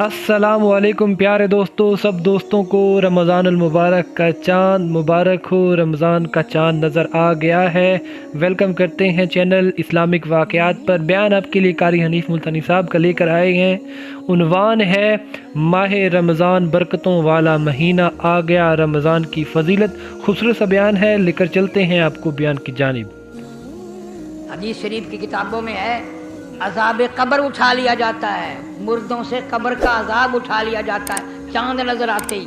अस्सलामु अलैकुम प्यारे दोस्तों, सब दोस्तों को रमज़ान मुबारक का चाँद मुबारक हो। रमज़ान का चाँद नज़र आ गया है। वेलकम करते हैं चैनल इस्लामिक वाक़यात पर। बयान आपके लिए कारी हनीफ मुल्तानी साहब का लेकर आए हैं। उन्वान है माह रमज़ान बरकतों वाला महीना आ गया, रमज़ान की फ़जीलत। खूबसूरत सा बयान है, लेकर चलते हैं आपको बयान की जानिब। हदीस शरीफ की किताबों में है, अज़ाब कब्र उठा लिया जाता है, मुर्दों से कब्र का अज़ाब उठा लिया जाता है। चांद नजर आते ही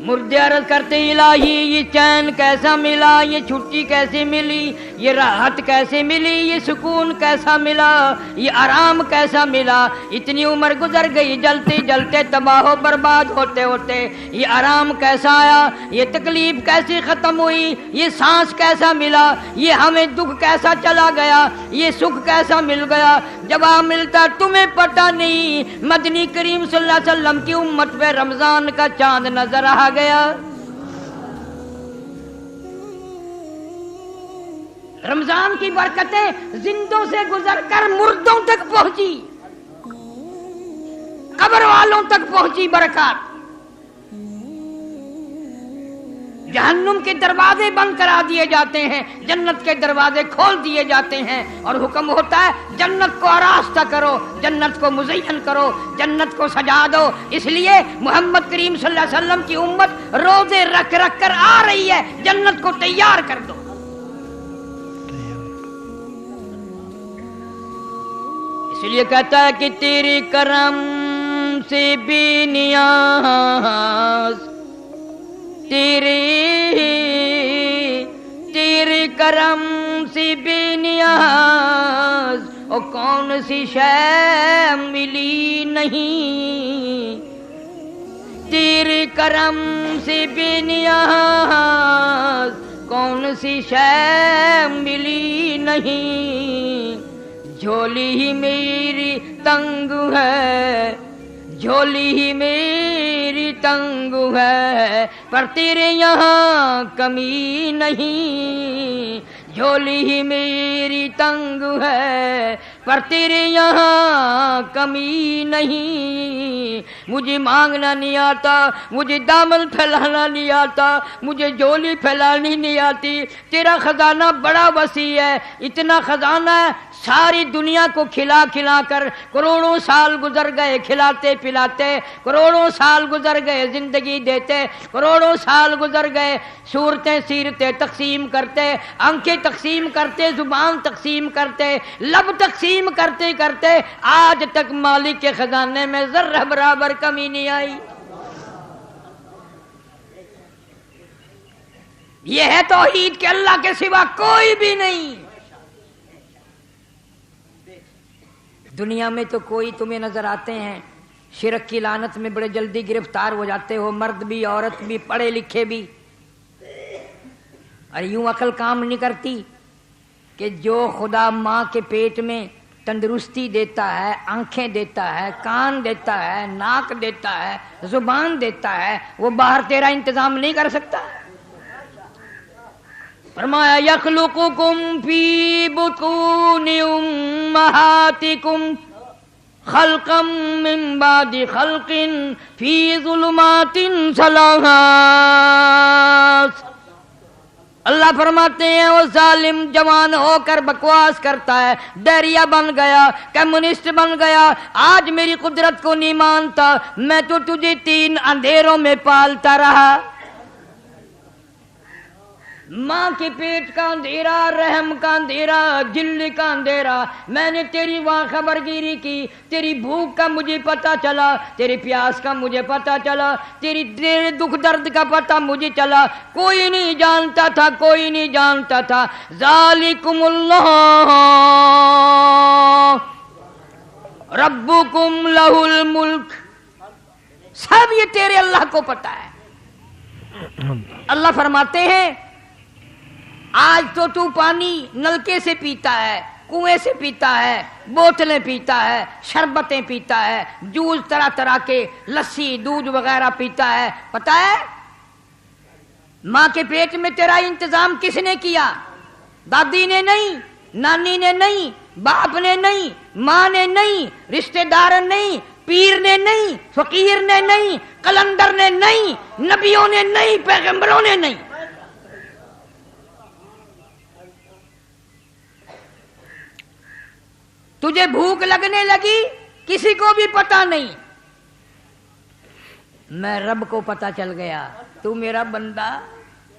मुर्दे अर्ज़ करते, इलाही ये चैन कैसा मिला, ये छुट्टी कैसे मिली, ये राहत कैसे मिली, ये सुकून कैसा मिला, ये आराम कैसा मिला। इतनी उम्र गुजर गई जलते जलते तबाह बर्बाद होते होते, ये आराम कैसा आया, ये तकलीफ कैसी ख़त्म हुई, ये सांस कैसा मिला, ये हमें दुख कैसा चला गया, ये सुख कैसा मिल गया। जवाब मिलता, तुम्हें पता नहीं, मदनी करीम सल्लल्लाहु अलैहि वसल्लम की उम्मत पे रमज़ान का चांद नजर आ गया। रमजान की बरकतें जिंदों से गुजरकर मुर्दों तक पहुंची, कब्र वालों तक पहुंची बरकत। जहन्नुम के दरवाजे बंद करा दिए जाते हैं, जन्नत के दरवाजे खोल दिए जाते हैं और हुक्म होता है जन्नत को आरास्ता करो, जन्नत को मुज़य्यन करो, जन्नत को सजा दो। इसलिए मोहम्मद करीम सल्लल्लाहु अलैहि वसल्लम की उम्मत रोजे रख रख कर आ रही है, जन्नत को तैयार कर दो। इसलिए कहता है कि तेरे करम से बेनियाज, तेरे करम से बेनियाज, और कौन सी शय मिली नहीं। तेरे करम से बेनियाज, कौन सी शय मिली नहीं। झोली ही मेरी तंग है, झोली ही मेरी तंग है, पर तेरे यहाँ कमी नहीं। झोली ही मेरी तंग है, पर तेरे यहाँ कमी नहीं। मुझे मांगना नहीं आता, मुझे दामन फैलाना नहीं आता, मुझे झोली फैलानी नहीं आती। तेरा खजाना बड़ा वसी है, इतना खजाना है सारी दुनिया को खिला खिला कर करोड़ों साल गुजर गए खिलाते पिलाते, करोड़ों साल गुजर गए जिंदगी देते, करोड़ों साल गुजर गए सूरतें सीरतें तकसीम करते, आंखें तकसीम करते, जुबान तकसीम करते, लब तकसीम करते करते आज तक मालिक के खजाने में जर्रा बराबर कमी नहीं आई। यह है तौहीद के अल्लाह के सिवा कोई भी नहीं। दुनिया में तो कोई तुम्हें नजर आते हैं शिरक की लानत में बड़े जल्दी गिरफ्तार हो जाते हो, मर्द भी औरत भी पढ़े लिखे भी। और यूं अकल काम नहीं करती कि जो खुदा माँ के पेट में तंदुरुस्ती देता है, आंखें देता है, कान देता है, नाक देता है, जुबान देता है, वो बाहर तेरा इंतजाम नहीं कर सकता। फरमाया यखलुकुकुम फी बुतूनि उम्महातिकुम खल्कम मिन बादि खल्किन फी ज़ुलुमातिन सलासास। अल्लाह फरमाते हैं वो जालिम जवान होकर बकवास करता है, डरिया बन गया, कम्युनिस्ट बन गया, आज मेरी कुदरत को नहीं मानता, मैं तो तुझे 3 अंधेरों में पालता रहा। माँ के पेट का अंधेरा, रहम का अंधेरा, जिल्ल का अंधेरा, मैंने तेरी वहाँ खबरगिरी की, तेरी भूख का मुझे पता चला, तेरी प्यास का मुझे पता चला, तेरे दुख दर्द का पता मुझे चला। कोई नहीं जानता था, कोई नहीं जानता था। ज़ालिकुमुल्लाह रब्बुकुम लहुल मुल्क, सब ये तेरे अल्लाह को पता है। अल्लाह फरमाते हैं आज तो तू पानी नलके से पीता है, कुएं से पीता है, बोतलें पीता है, शरबतें पीता है, जूस तरह तरह के, लस्सी दूध वगैरह पीता है। पता है माँ के पेट में तेरा इंतजाम किसने किया? दादी ने नहीं, नानी ने नहीं, बाप ने नहीं, माँ ने नहीं, रिश्तेदार ने नहीं, पीर ने नहीं, फकीर ने नहीं, कलंदर ने नहीं, नबियों ने नहीं, पैगंबरों ने नहीं। तुझे भूख लगने लगी, किसी को भी पता नहीं, मैं रब को पता चल गया, तू मेरा बंदा,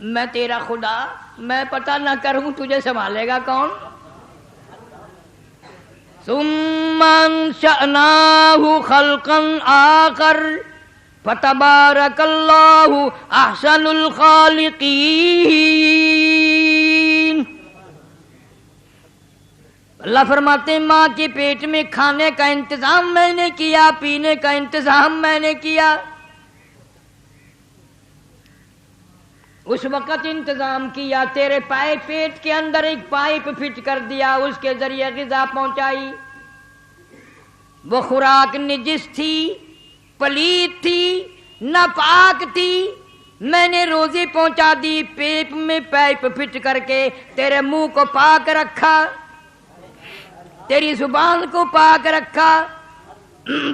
मैं तेरा खुदा, मैं पता ना करूं तुझे संभालेगा कौन। सुम्मन शअनाहु खल्कन आकर फतबारकल्लाहु अहसनुल खालिकीन। अल्लाह फरमाते माँ के पेट में खाने का इंतजाम मैंने किया, पीने का इंतजाम मैंने किया, उस वक्त इंतजाम किया, तेरे पेट के अंदर एक पाइप फिट कर दिया, उसके जरिए ग़िज़ा पहुंचाई। वो खुराक निजिस थी, पलीत थी, नापाक थी, मैंने रोजी पहुंचा दी, पेट में पाइप फिट करके तेरे मुंह को पाक रखा, तेरी जुबान को पाक रखा।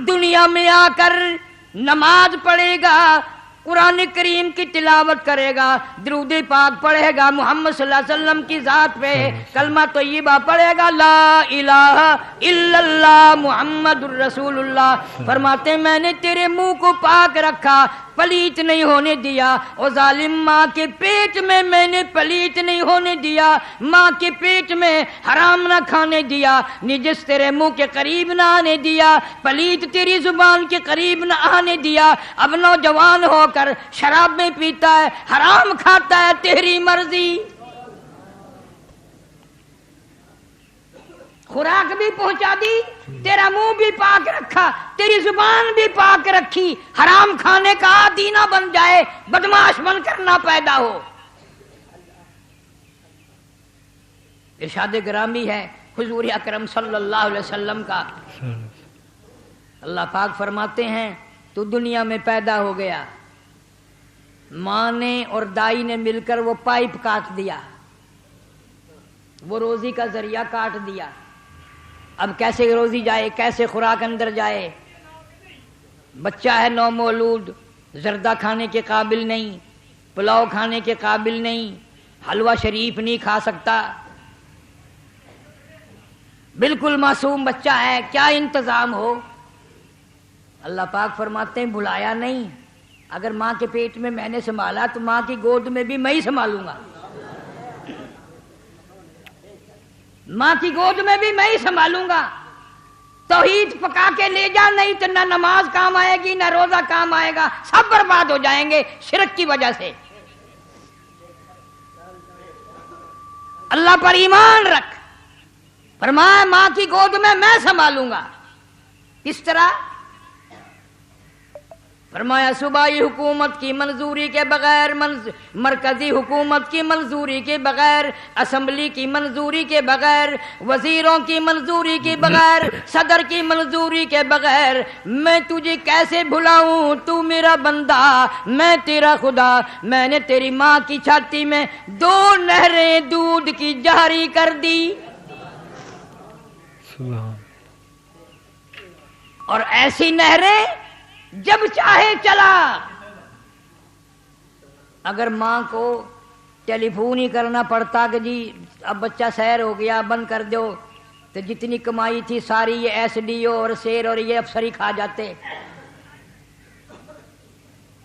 दुनिया में आकर नमाज पढ़ेगा, कुरान करीम की तिलावत करेगा, दुरूद पाक पढ़ेगा, मोहम्मद सल्लल्लाहु अलैहि वसल्लम की जात पे कलमा तय्यबा पढ़ेगा, ला इलाहा इल्लल्लाह मुहम्मदुर रसूलुल्लाह। फरमाते मैंने तेरे मुंह को पाक रखा, पलीत नहीं होने दिया। और जालिम माँ के पेट में मैंने पलीत नहीं होने दिया, माँ के पेट में हराम ना खाने दिया, निजिस तेरे मुंह के करीब ना आने दिया, पलीत तेरी जुबान के करीब ना आने दिया। अब नौजवान होकर शराबें पीता है, हराम खाता है, तेरी मर्जी। खुराक भी पहुंचा दी, तेरा मुंह भी पाक रखा, तेरी जुबान भी पाक रखी, हराम खाने का आदी ना बन जाए, बदमाश बनकर ना पैदा हो। इरशाद ग्रामी है हुजूर अकरम सल्लल्लाहु अलैहि वसल्लम का। अल्लाह पाक फरमाते हैं तू दुनिया में पैदा हो गया, माँ ने और दाई ने मिलकर वो पाइप काट दिया, वो रोजी का जरिया काट दिया। अब कैसे रोजी जाए, कैसे खुराक अंदर जाए। बच्चा है नौमौलूद, जर्दा खाने के काबिल नहीं, पुलाव खाने के काबिल नहीं, हलवा शरीफ नहीं खा सकता, बिल्कुल मासूम बच्चा है, क्या इंतजाम हो। अल्लाह पाक फरमाते हैं बुलाया नहीं, अगर माँ के पेट में मैंने संभाला तो माँ की गोद में भी मैं ही संभालूंगा, माँ की गोद में भी मैं ही संभालूंगा। तौहीद पका के ले जा, नहीं तो ना नमाज काम आएगी, ना रोजा काम आएगा, सब बर्बाद हो जाएंगे शिरक की वजह से। अल्लाह पर ईमान रख, फरमाया माँ की गोद में मैं संभालूंगा। किस तरह? फरमाया सूबाई हुकूमत की मंजूरी के बगैर, मरकजी हुकूमत की मंजूरी के बगैर, असम्बली की मंजूरी के बगैर, वजीरों की मंजूरी के बगैर, सदर की मंजूरी के बगैर मैं तुझे कैसे भुलाऊं। तू मेरा बंदा, मैं तेरा खुदा। मैंने तेरी माँ की छाती में 2 नहरें दूध की जारी कर दी, और ऐसी नहरें जब चाहे चला। अगर माँ को टेलीफोन ही करना पड़ता कि जी अब बच्चा सैर हो गया, बंद कर दो, तो जितनी कमाई थी सारी ये एसडीओ और शेर और ये अफसर ही खा जाते,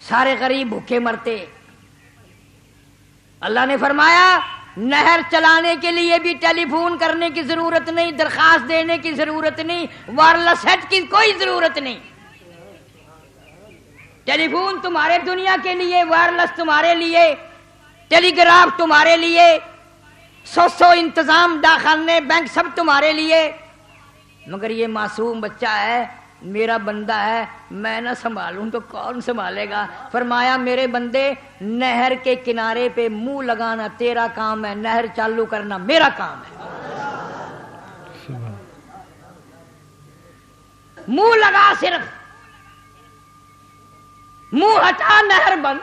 सारे गरीब भूखे मरते। अल्लाह ने फरमाया नहर चलाने के लिए भी टेलीफोन करने की जरूरत नहीं, दरखास्त देने की जरूरत नहीं, वायरलेस सेट की कोई जरूरत नहीं। टेलीफोन तुम्हारे दुनिया के लिए, वायरलेस तुम्हारे लिए, टेलीग्राफ तुम्हारे लिए, 100 इंतजाम, डाकखाने, बैंक सब तुम्हारे लिए। मगर ये मासूम बच्चा है, मेरा बंदा है, मैं ना संभालूं तो कौन संभालेगा। फरमाया मेरे बंदे नहर के किनारे पे मुंह लगाना तेरा काम है, नहर चालू करना मेरा काम है। मुंह लगा, सिर्फ मुंह हटा, नहर बंद।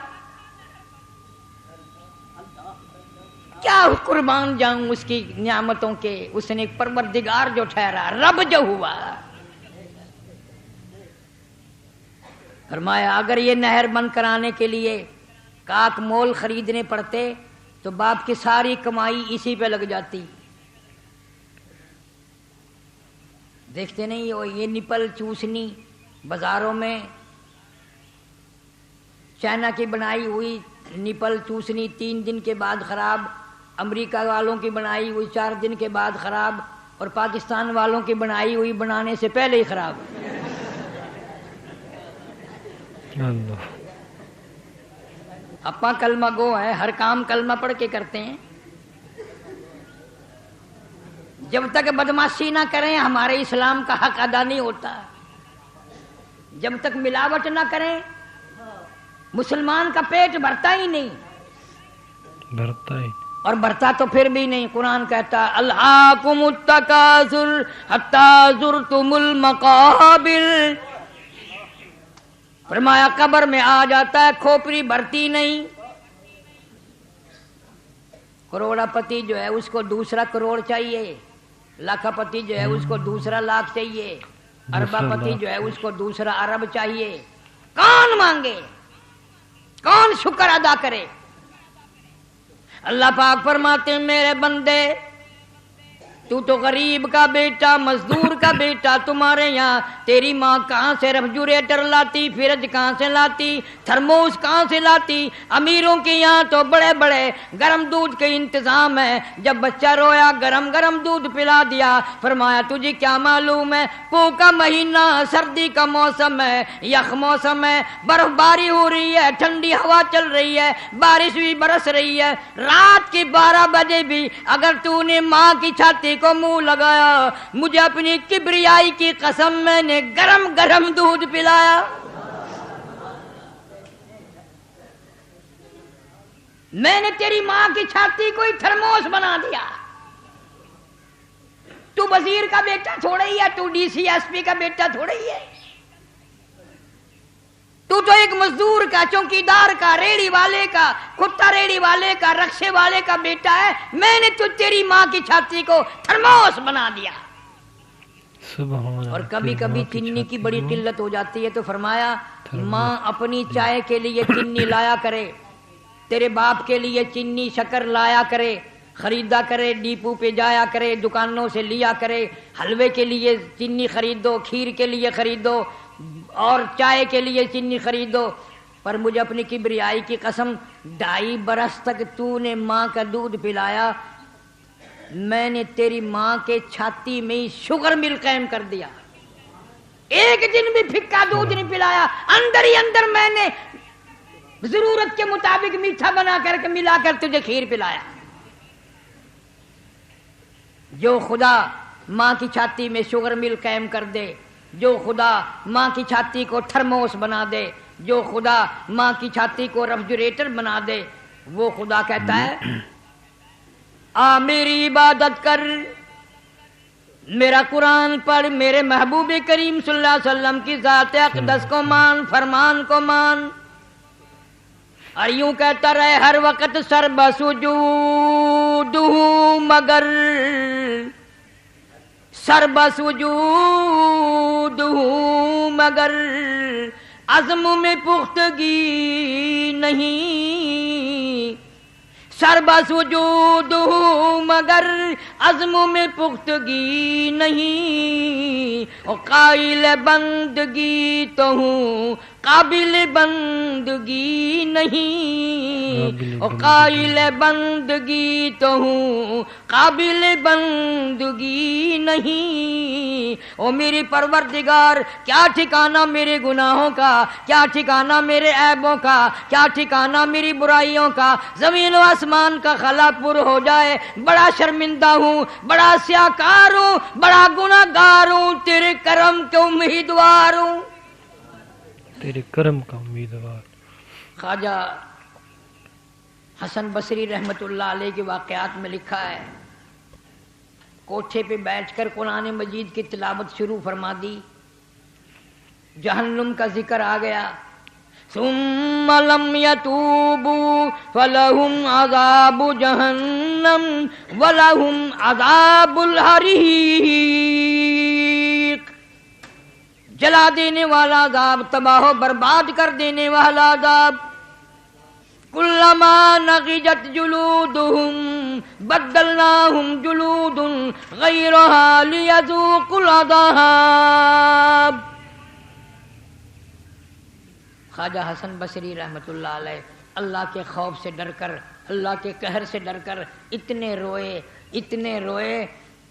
क्या कुर्बान जाऊं उसकी नियामतों के, उसने परवरदिगार जो ठहरा, रब जो हुआ। फरमाया अगर ये नहर बंद कराने के लिए काक मोल खरीदने पड़ते तो बाप की सारी कमाई इसी पे लग जाती। देखते नहीं हो ये निपल चूसनी बाजारों में, चाइना की बनाई हुई निपल चूसनी 3 दिन के बाद खराब, अमेरिका वालों की बनाई हुई 4 दिन के बाद खराब, और पाकिस्तान वालों की बनाई हुई बनाने से पहले ही खराब। अल्लाह। अपा कलमा गो है, हर काम कलमा पढ़ के करते हैं। जब तक बदमाशी ना करें हमारे इस्लाम का हक अदा नहीं होता। जब तक मिलावट ना करें मुसलमान का पेट भरता ही नहीं, भरता ही। और भरता तो फिर भी नहीं। कुरान कहता है अल्हाकुमुत तकासुर हत्ता जुरतुमुल मकाबिर। फरमाया कब्र में आ जाता है, खोपड़ी भरती नहीं। करोड़पति जो है उसको दूसरा करोड़ चाहिए, लाखपति जो है उसको दूसरा लाख चाहिए, अरबपति जो है उसको दूसरा अरब चाहिए। कौन मांगे, कौन शुक्र अदा करे? अल्लाह पाक फरमाते हैं मेरे बंदे तू तो गरीब का बेटा, मजदूर का बेटा, तुम्हारे यहाँ तेरी माँ कहाँ से रेफ्रिजरेटर लाती, फ्रिज कहाँ से लाती, थर्मोस कहाँ से लाती? अमीरों के यहाँ तो बड़े बड़े गरम दूध के इंतजाम है। जब बच्चा रोया गरम गरम दूध पिला दिया। फरमाया तुझे क्या मालूम है, पो का महीना, सर्दी का मौसम है, यख मौसम है, बर्फबारी हो रही है, ठंडी हवा चल रही है, बारिश भी बरस रही है। रात की 12 बजे भी अगर तूने माँ की छाती को मुंह लगाया, मुझे अपनी किबरियाई की कसम मैंने गरम गरम दूध पिलाया। मैंने तेरी मां की छाती को ही थर्मोस बना दिया। तू वजीर का बेटा थोड़ा ही है, तू डीसी एसपी का बेटा थोड़ा ही है। तू तो एक मजदूर का, चौकीदार का, रेड़ी वाले का, कुत्ता रेड़ी वाले का, रक्शे वाले का बेटा है। मैंने तो तेरी माँ की छाती को थर्मोस बना दिया। और कभी कभी चीनी की बड़ी किल्लत हो जाती है तो फरमाया माँ अपनी चाय के लिए चीनी लाया करे, तेरे बाप के लिए चीनी शक्कर लाया करे, खरीदा करे, डिपो पे जाया करे, दुकानों से लिया करे, हलवे के लिए चीनी खरीदो, खीर के लिए खरीदो और चाय के लिए चीनी खरीदो। पर मुझे अपनी किबरियाई की कसम 2.5 बरस तक तूने माँ का दूध पिलाया, मैंने तेरी माँ के छाती में ही शुगर मिल कायम कर दिया। एक दिन भी फिक्का दूध नहीं पिलाया, अंदर ही अंदर मैंने जरूरत के मुताबिक मीठा बना करके मिलाकर तुझे खीर पिलाया। जो खुदा माँ की छाती में शुगर मिल कायम कर दे, जो खुदा माँ की छाती को थर्मोस बना दे, जो खुदा माँ की छाती को रेफ्रिजरेटर बना दे, वो खुदा कहता है आ मेरी इबादत कर, मेरा कुरान पढ़, मेरे महबूब करीम सल्लल्लाहु अलैहि वसल्लम की ज़ात अक़दस को मान, फरमान को मान। और यूं कहता रहे हर वक्त सरबसुजूदु मगर, सरबसुजूदु मगर अज़्म में पुख्तगी नहीं, सरबसुजूदु मगर अज़्म में पुख्तगी नहीं। और काबिल बंदगी तो हूँ, काबिल बंदगी नहीं। और काबिल बंदगी तो हूँ, काबिल बंदगी नहीं। ओ मेरी परवरदिगार क्या ठिकाना मेरे गुनाहों का, क्या ठिकाना मेरे ऐबों का, क्या ठिकाना मेरी बुराइयों का। जमीन व आसमान का खलापुर हो जाए, बड़ा शर्मिंदा हूँ, बड़ा स्याकार हूँ, बड़ा गुनाहगार हूँ, तेरे करम के उम्मीदवार हूँ, तेरे करम का उम्मीदवार। ख्वाजा हसन बसरी रहमतुल्लाह अलैह के वाक़यात में लिखा है, कोठे पे बैठकर कुरान मजीद की तिलावत शुरू फरमा दी, जहन्नुम का जिक्र आ गया, सुम्म लम यतूबू फलहुम अज़ाबु जहन्नम वलहुम अज़ाबुल हरीक। जला देने वाला अज़ाब, तबाह बर्बाद कर देने वाला अज़ाब। कुल्लमा नगिजत जुलूदुहुम बद्दलनाहुम जुलूदुन गैरहा लियज़ूकुल अज़ाब। ख्वाजा हसन बसरी रहमतुल्लाह अलैह अल्लाह के खौफ से डर कर, अल्लाह के कहर से डर कर इतने रोए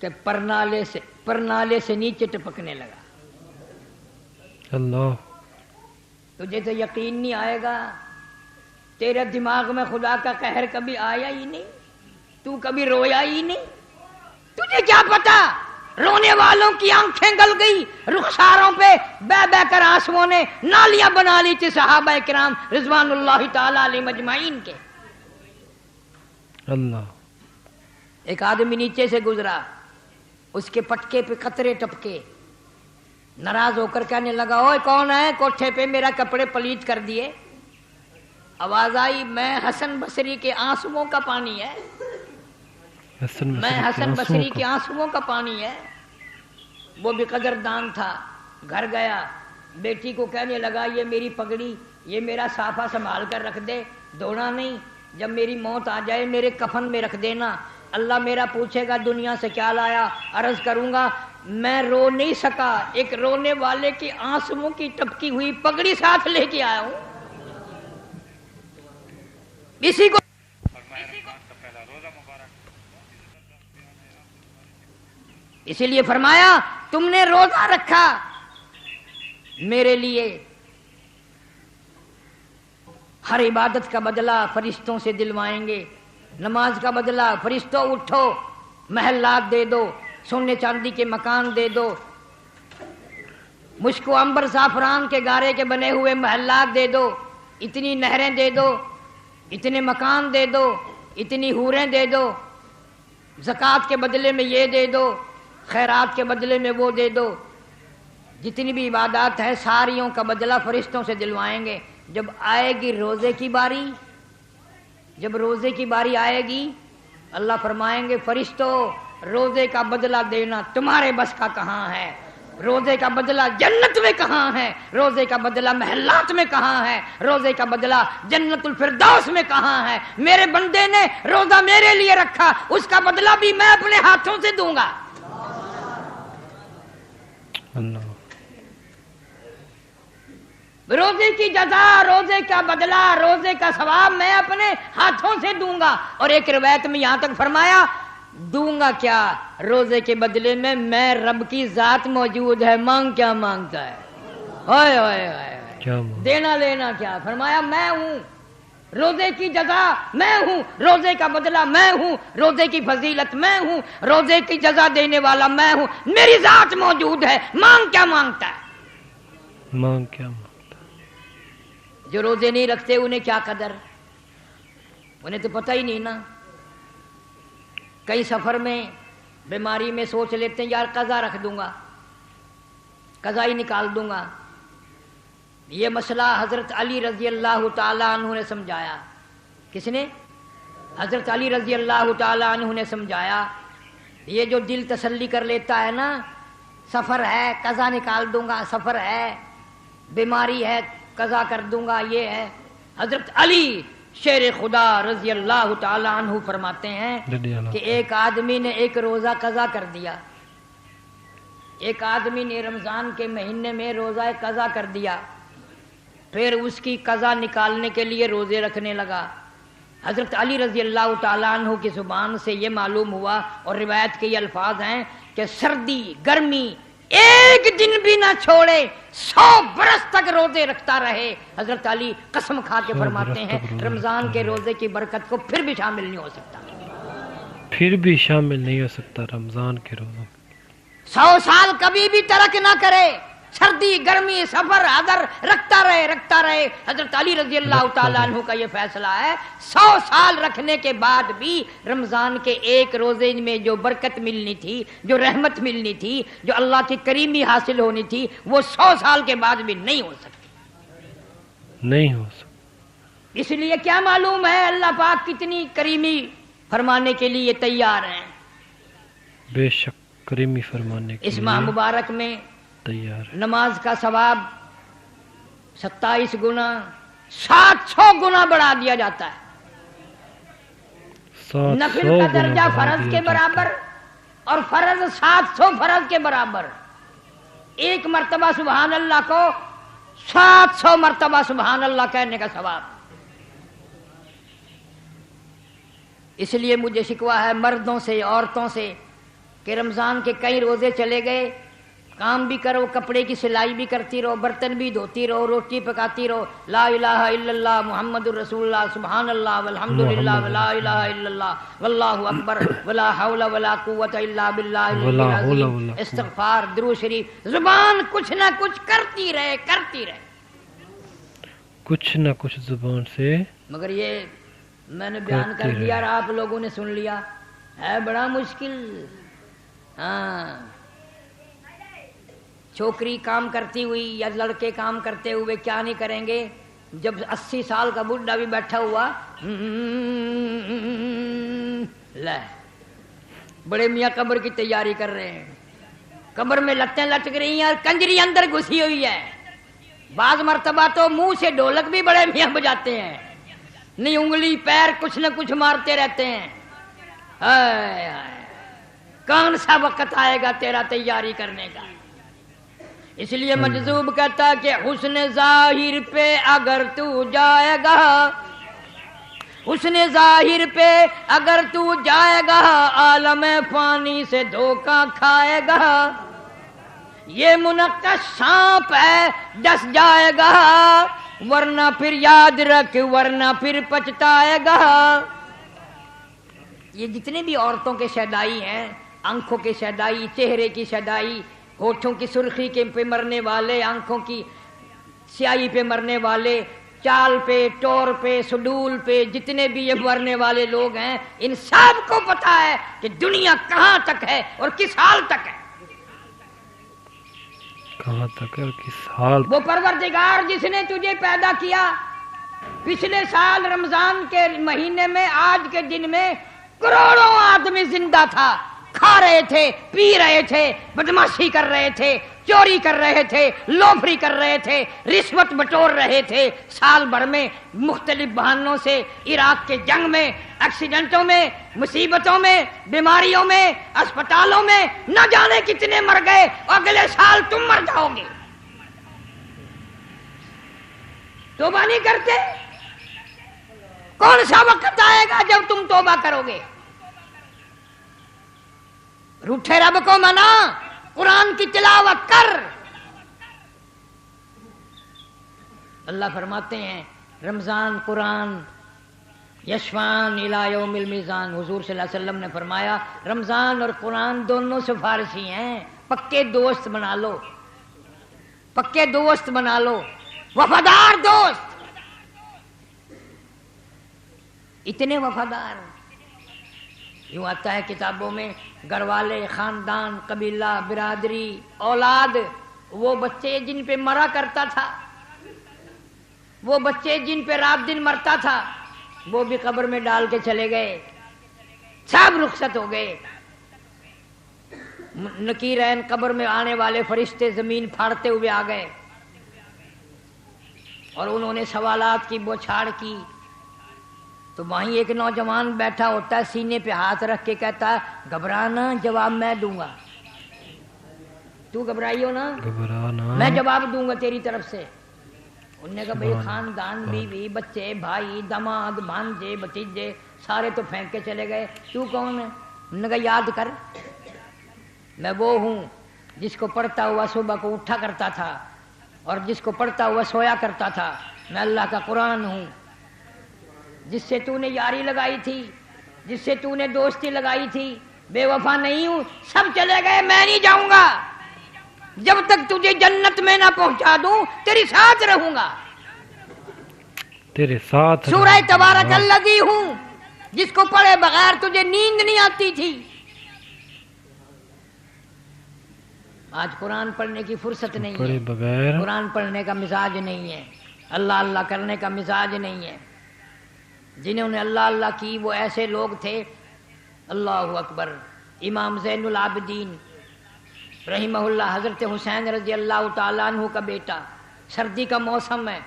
कि परनाले से नीचे टपकने लगा। अल्लाह, तुझे तो यकीन नहीं आएगा, तेरे दिमाग में खुदा का कहर कभी आया ही नहीं, तू कभी रोया ही नहीं। तुझे क्या पता, रोने वालों की आंखें गल गई, रुखसारों पे बह बह कर आंसुओं ने नालियां बना ली थी सहाबा किराम रिजवानुल्लाह ताला अलैहिम अजमाइन के। अल्लाह, एक आदमी नीचे से गुजरा, उसके पटके पे कतरे टपके, नाराज होकर कहने लगा, ओए कौन है, कोठे पे मेरा कपड़े पलीत कर दिए। आवाज आई, मैं हसन बसरी के आंसुओं का पानी है, मैं हसन बसरी के आंसुओं का पानी है। वो भी कदरदान था, घर गया, बेटी को कहने लगा, ये मेरी पगड़ी, ये मेरा साफा संभाल कर रख दे, धोना नहीं, जब मेरी मौत आ जाए मेरे कफन में रख देना। अल्लाह मेरा पूछेगा दुनिया से क्या लाया, अर्ज करूंगा मैं रो नहीं सका, एक रोने वाले के आंसुओं की टपकी हुई पगड़ी साथ लेके आया हूं। इसी को इसीलिए फरमाया तुमने रोजा रखा मेरे लिए। हर इबादत का बदला फरिश्तों से दिलवाएंगे, नमाज का बदला फरिश्तों उठो महल्लात दे दो, सोने चांदी के मकान दे दो, मुझको अंबर साफरान के गारे के बने हुए महल्लात दे दो, इतनी नहरें दे दो, इतने मकान दे दो, इतनी हूरें दे दो, ज़कात के बदले में ये दे दो, खैरात के बदले में वो दे दो। जितनी भी इबादत है सारियों का बदला फरिश्तों से दिलवाएंगे। जब आएगी रोज़े की बारी, जब रोज़े की बारी आएगी, अल्लाह फरमाएंगे फरिश्तों रोज़े का बदला देना तुम्हारे बस का कहाँ है, रोज़े का बदला जन्नत में कहाँ है, रोज़े का बदला महल्लात में कहाँ है, रोज़े का बदला जन्नतुल फिरदौस में कहाँ है। मेरे बंदे ने रोज़ा मेरे लिए रखा, उसका बदला भी मैं अपने हाथों से दूंगा। रोजे की जजा, रोजे का बदला, रोजे का सवाब मैं अपने हाथों से दूंगा। और एक रिवायत में यहां तक फरमाया दूंगा क्या, रोजे के बदले में मैं रब की जात मौजूद है, मांग क्या मांगता है, ओए ओए ओए, देना लेना क्या। फरमाया मैं हूं, रोजे की जजा मैं हूं, रोजे का बदला मैं हूं, रोजे की फजीलत मैं हूं, रोजे की जजा देने वाला मैं हूं, मेरी जात मौजूद है, मांग क्या मांगता है, मांग क्या मांगता। जो रोजे नहीं रखते उन्हें क्या कदर, उन्हें तो पता ही नहीं ना। कई सफर में बीमारी में सोच लेते हैं यार कज़ा रख दूंगा, कज़ा ही निकाल दूंगा। ये मसला हजरत अली रजी अल्लाह ताला अन्हु ने समझाया। किसने? हजरत अली रजी अल्लाह ताला अन्हु ने समझाया। ये जो दिल तसल्ली कर लेता है ना, सफर है कज़ा निकाल दूंगा, सफर है बीमारी है कज़ा कर दूंगा, ये है। हजरत अली शेर खुदा रजी अल्लाह ताला अन्हु फरमाते हैं कि एक आदमी ने एक रोज़ा कज़ा कर दिया, एक आदमी ने रमज़ान के महीने में रोज़ा कज़ा कर दिया, फिर उसकी कज़ा निकालने के लिए रोज़े रखने लगा। हज़रत अली रज़ी अल्लाह ताला अन्हु की ज़ुबान से ये मालूम हुआ और रिवायत के ये अल्फाज हैं कि सर्दी गर्मी एक दिन भी ना छोड़े, 100 बरस तक रोजे रखता रहे। हज़रत अली कसम खा के फरमाते हैं रमज़ान के रोजे की बरकत को फिर भी शामिल नहीं हो सकता, फिर भी शामिल नहीं हो सकता रमज़ान के रोज़ों। 100 साल कभी भी तर्क ना करे, सर्दी गर्मी सफर अदर रखता रहे, रखता रहे। हजरत अली रजी अल्लाह ताला अन्हु का ये फैसला है, 100 साल रखने के बाद भी रमजान के एक रोजे में जो बरकत मिलनी थी, जो रहमत मिलनी थी, जो अल्लाह की करीमी हासिल होनी थी, वो 100 साल के बाद भी नहीं हो सकती। नहीं हो सकता। इसलिए क्या मालूम है अल्लाह पाक कितनी करीमी फरमाने के लिए तैयार हैं। बेशक करीमी फरमाने के इस माह लिए मुबारक में तैयार है। नमाज का सवाब 27 गुना 700 गुना बढ़ा दिया जाता है। 700 नफिल का गुना दर्जा बढ़ा फर्ज दिया के जाता बराबर है। और फर्ज 700 फर्ज के बराबर। एक मर्तबा सुभान अल्लाह को 700 मर्तबा सुभान अल्लाह कहने का सवाब। इसलिए मुझे शिकवा है मर्दों से औरतों से कि रमजान के कई रोजे चले गए, काम भी करो, कपड़े की सिलाई भी करती रहो, बर्तन भी धोती रहो, रोटी पकाती रहो, ला इलाहा इल्लल्लाह मुहम्मदुर रसूलुल्लाह सुभान अल्लाह वल्हम्दुलिल्लाह वला इलाहा इल्लल्लाह वल्लाहु अकबर वला हौला वला कुव्वता इल्ला बिल्लाहिल अज़ीम, इस्तिग़फ़ार, दुरूद शरीफ, जुबान कुछ ना कुछ करती रहे कुछ न कुछ जुबान से। मगर ये मैंने बयान कर दिया और आप लोगों ने सुन लिया, है बड़ा मुश्किल। हाँ, छोकरी काम करती हुई या लड़के काम करते हुए क्या नहीं करेंगे, जब 80 साल का बुढ़ा भी बैठा हुआ ले बड़े मियाँ कब्र की तैयारी कर रहे हैं, कब्र में लत्तें लटक रही हैं और कंजरी अंदर घुसी हुई है। बाज मर्तबा तो मुंह से ढोलक भी बड़े मियाँ बजाते हैं, नहीं उंगली पैर कुछ न कुछ मारते रहते हैं। हाय हाय, कौन सा वक्त आएगा तेरा तैयारी करने का। इसलिए मजजूब कहता कि हुस्न जाहिर पे अगर तू जाएगा, हुस्न जाहिर पे अगर तू जाएगा, आलम फानी से धोखा खाएगा। ये मुनक्कश सांप है डस जाएगा, वरना फिर याद रख वरना फिर पछताएगा। ये जितने भी औरतों के शैदाई हैं, आंखों के शैदाई, चेहरे की शैदाई, होठों की सुर्खी के पे मरने वाले, आंखों की स्याही पे मरने वाले, चाल पे, टोर पे, सुडूल पे, जितने भी ये मरने वाले लोग हैं, इन सब को पता है कि दुनिया कहां तक है और किस हाल तक है। कहां तक और किस हाल। वो परवरदिगार जिसने तुझे पैदा किया, पिछले साल रमजान के महीने में आज के दिन में करोड़ों आदमी जिंदा था, खा रहे थे, पी रहे थे, बदमाशी कर रहे थे, चोरी कर रहे थे, लोफरी कर रहे थे, रिश्वत बटोर रहे थे। साल भर में मुख्तलिफ बहानों से इराक के जंग में, एक्सीडेंटों में, मुसीबतों में, बीमारियों में, अस्पतालों में न जाने कितने मर गए, अगले साल तुम मर जाओगे। तौबा नहीं करते? कौन सा वक्त आएगा जब तुम तौबा करोगे? रूठे रब को मना, कुरान की तिलावत कर। अल्लाह फरमाते हैं रमजान कुरान यशवान इला यौमिल मीज़ान। हुजूर सल्लल्लाहु अलैहि वसल्लम ने फरमाया रमजान और कुरान दोनों सिफारिशी हैं, पक्के दोस्त बना लो, पक्के दोस्त बना लो, वफादार दोस्त। इतने वफादार, यूं आता है किताबों में, घर वाले, खानदान, कबीला, बिरादरी, औलाद, वो बच्चे जिन पे मरा करता था, वो बच्चे जिन पे रात दिन मरता था, वो भी कब्र में डाल के चले गए, सब रुखसत हो गए। नकीरैन कब्र में आने वाले फरिश्ते जमीन फाड़ते हुए आ गए और उन्होंने सवालात की बौछार की। तो वहीं एक नौजवान बैठा होता है, सीने पे हाथ रख के कहता है घबराना, जवाब मैं दूंगा। तू घबराइयो ना, घबराना, मैं जवाब दूंगा तेरी तरफ से। उनने कहा भाई खानदान, बीवी, बच्चे, भाई, दामाद, भांजे, भतीजे सारे तो फेंक के चले गए, तू कौन है? उन्होंने कहा याद कर, मैं वो हूं जिसको पढ़ता हुआ सुबह को उठा करता था और जिसको पढ़ता हुआ सोया करता था। मैं अल्लाह का कुरान हूं, जिससे तूने यारी लगाई थी, जिससे तूने दोस्ती लगाई थी, बेवफा नहीं हूं। सब चले गए, मैं नहीं जाऊंगा। जब तक तुझे जन्नत में ना पहुंचा दूं तेरे साथ रहूंगा, तेरे साथ। सूरह तबारकल्लज़ी हूं जिसको पढ़े बगैर तुझे नींद नहीं आती थी। आज कुरान पढ़ने की फुर्सत नहीं है, बगैर कुरान पढ़ने का मिजाज नहीं है। اللہ اللہ کرنے کا مزاج نہیں ہے۔ جنہوں نے اللہ اللہ کی وہ ایسے لوگ تھے، اللہ اکبر، امام زین العابدین رحمہ اللہ، حضرت حسین رضی اللہ تعالیٰ عنہ کا بیٹا، سردی کا موسم ہے،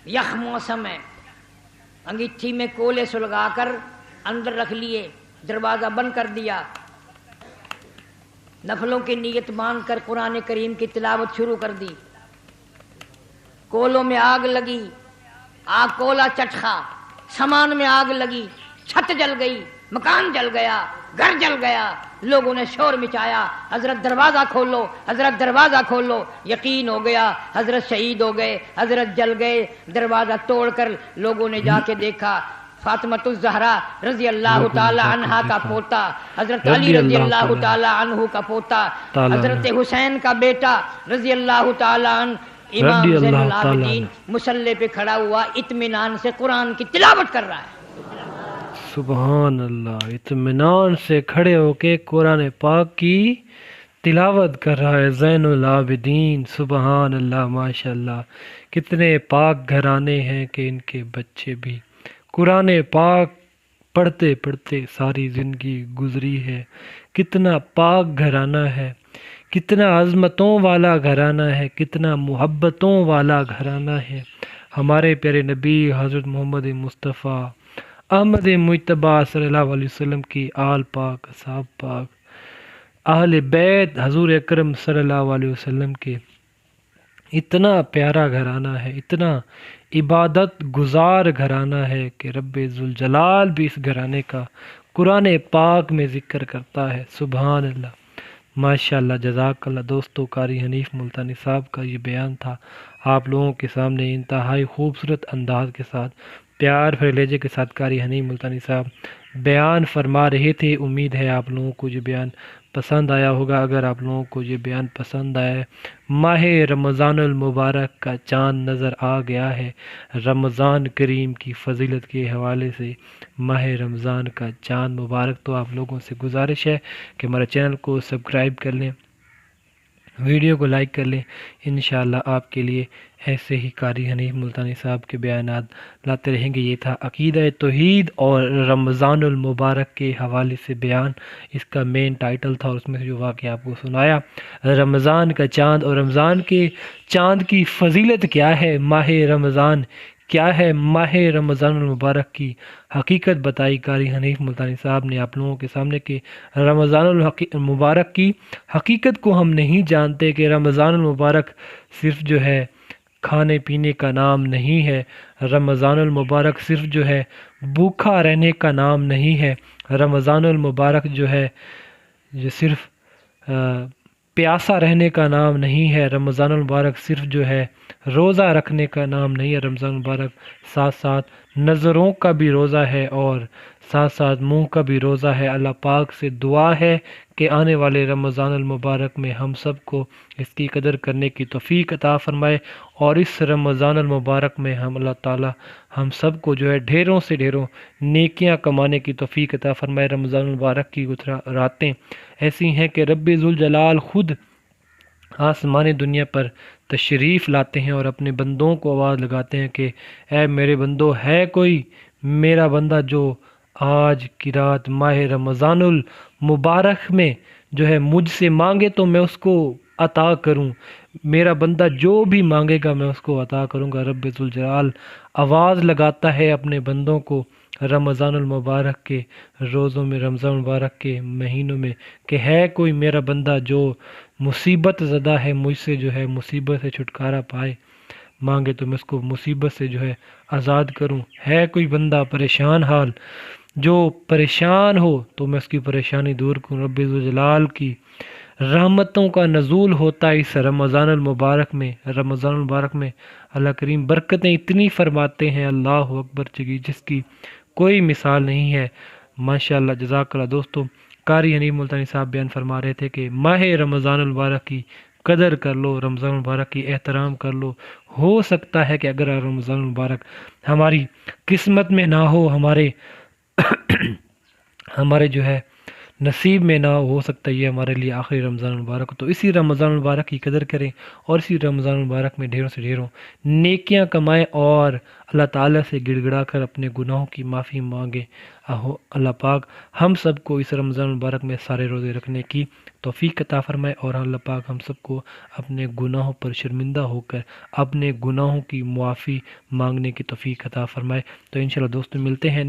یخ موسم ہے، انگیٹھی میں کولے سلگا کر اندر رکھ لیے، دروازہ بند کر دیا، نفلوں کی نیت مان کر قرآن کریم کی تلاوت شروع کر دی۔ کولوں میں آگ لگی، آگ کولا چٹخا، سامان میں آگ لگی، چھت جل گئی، مکان جل گیا، گھر جل گیا، لوگوں نے شور مچایا، حضرت دروازہ کھولو، حضرت دروازہ کھولو۔ یقین ہو گیا حضرت شہید ہو گئے، حضرت جل گئے۔ دروازہ توڑ کر لوگوں نے جا کے دیکھا، فاطمۃ الزہرا رضی اللہ تعالی عنہا کا پوتا، حضرت علی رضی اللہ تعالی عنہ کا پوتا، حضرت حسین کا بیٹا رضی اللہ تعالی عنہ، امام زین العابدین مصلی پہ کھڑا ہوا، اطمینان سے قرآن کی تلاوت کر رہا ہے۔ سبحان اللہ، اطمینان سے کھڑے ہو کے قرآن پاک کی تلاوت کر رہا ہے زین العابدین۔ سبحان اللہ، ماشاء اللہ، کتنے پاک گھرانے ہیں کہ ان کے بچے بھی قرآن پاک پڑھتے پڑھتے ساری زندگی گزری ہے۔ کتنا پاک گھرانہ ہے، کتنا عظمتوں والا گھرانہ ہے، کتنا محبتوں والا گھرانہ ہے۔ ہمارے پیارے نبی حضرت محمد مصطفیٰ احمد مجتبیٰ صلی اللہ علیہ وسلم کی آل پاک، اصحاب پاک، اہل بیت حضور اکرم صلی اللہ علیہ وسلم کے اتنا پیارا گھرانہ ہے، اتنا عبادت گزار گھرانہ ہے کہ رب ذوالجلال بھی اس گھرانے کا قرآن پاک میں ذکر کرتا ہے۔ سبحان اللہ، ماشاءاللہ، جزاک اللہ۔ دوستو، قاری حنیف ملتانی صاحب کا یہ بیان تھا آپ لوگوں کے سامنے انتہائی خوبصورت انداز کے ساتھ، پیار بھرے لہجے کے ساتھ قاری حنیف ملتانی صاحب بیان فرما رہے تھے۔ امید ہے آپ لوگوں کو یہ بیان پسند آیا ہوگا۔ اگر آپ لوگوں کو یہ بیان پسند آیا ہے، ماہ رمضان المبارک کا چاند نظر آ گیا ہے، رمضان کریم کی فضیلت کے حوالے سے ماہ رمضان کا چاند مبارک، تو آپ لوگوں سے گزارش ہے کہ ہمارے چینل کو سبسکرائب کر لیں، ویڈیو کو لائک کر لیں۔ انشاءاللہ آپ کے لیے ایسے ہی قاری حنیف ملتانی صاحب کے بیانات لاتے رہیں گے۔ یہ تھا عقیدہ توحید اور رمضان المبارک کے حوالے سے بیان، اس کا مین ٹائٹل تھا، اور اس میں سے جو واقعہ آپ کو سنایا، رمضان کا چاند اور رمضان کے چاند کی فضیلت کیا ہے، ماہ رمضان کیا ہے، ماہ رمضان المبارک کی حقیقت بتائی قاری حنیف ملتانی صاحب نے آپ لوگوں کے سامنے کہ رمضان المبارک کی حقیقت کو ہم نہیں جانتے، کہ رمضان المبارک صرف جو ہے کھانے پینے کا نام نہیں ہے، رمضان المبارک صرف جو ہے بھوکا رہنے کا نام نہیں ہے، رمضان المبارک جو ہے یہ صرف پیاسا رہنے کا نام نہیں ہے، رمضان المبارک صرف جو ہے روزہ رکھنے کا نام نہیں ہے، رمضان المبارک ساتھ ساتھ نظروں کا بھی روزہ ہے اور ساتھ ساتھ منہ کا بھی روزہ ہے۔ اللہ پاک سے دعا ہے کہ آنے والے رمضان المبارک میں ہم سب کو اس کی قدر کرنے کی توفیق عطا فرمائے، اور اس رمضان المبارک میں اللہ تعالی ہم سب کو جو ہے ڈھیروں سے ڈھیروں نیکیاں کمانے کی توفیق عطا فرمائے۔ رمضان المبارک کی کچھ راتیں ایسی ہیں کہ رب ذوالجلال خود آسمانی دنیا پر تشریف لاتے ہیں اور اپنے بندوں کو آواز لگاتے ہیں کہ اے میرے بندو، ہے کوئی میرا بندہ جو آج کی رات ماہ رمضان المبارک میں جو ہے مجھ سے مانگے تو میں اس کو عطا کروں، میرا بندہ جو بھی مانگے گا میں اس کو عطا کروں گا۔ رب ذوالجلال آواز لگاتا ہے اپنے بندوں کو رمضان المبارک کے روزوں میں، رمضان المبارک کے مہینوں میں، کہ ہے کوئی میرا بندہ جو مصیبت زدہ ہے، مجھ سے جو ہے مصیبت سے چھٹکارا پائے، مانگے تو میں اس کو مصیبت سے جو ہے آزاد کروں، ہے کوئی بندہ پریشان حال جو پریشان ہو تو میں اس کی پریشانی دور کروں۔ رب ذوالجلال کی رحمتوں کا نزول ہوتا ہے اس رمضان المبارک میں۔ رمضان المبارک میں اللہ کریم برکتیں اتنی فرماتے ہیں، اللہ اکبر، جس کی کوئی مثال نہیں ہے۔ ماشاءاللہ، جزاک اللہ۔ دوستو، قاری حنیف ملتانی صاحب بیان فرما رہے تھے کہ ماہ رمضان المبارک کی قدر کر لو، رمضان المبارک کی احترام کر لو۔ ہو سکتا ہے کہ اگر رمضان المبارک ہماری قسمت میں نہ ہو، ہمارے جو ہے نصیب میں نہ ہو سکتا یہ ہمارے لیے آخری رمضان المبارک ہو۔ تو اسی رمضان المبارک کی قدر کریں اور اسی رمضان المبارک میں ڈھیروں سے ڈھیروں نیکیاں کمائیں اور اللہ تعالیٰ سے گڑ گڑا کر اپنے گناہوں کی معافی مانگیں۔ اللہ پاک ہم سب کو اس رمضان المبارک میں سارے روزے رکھنے کی توفیق عطا فرمائے، اور اللہ پاک ہم سب کو اپنے گناہوں پر شرمندہ ہو کر اپنے گناہوں کی معافی مانگنے کی توفیق عطا فرمائے۔ تو انشاءاللہ دوستو ملتے ہیں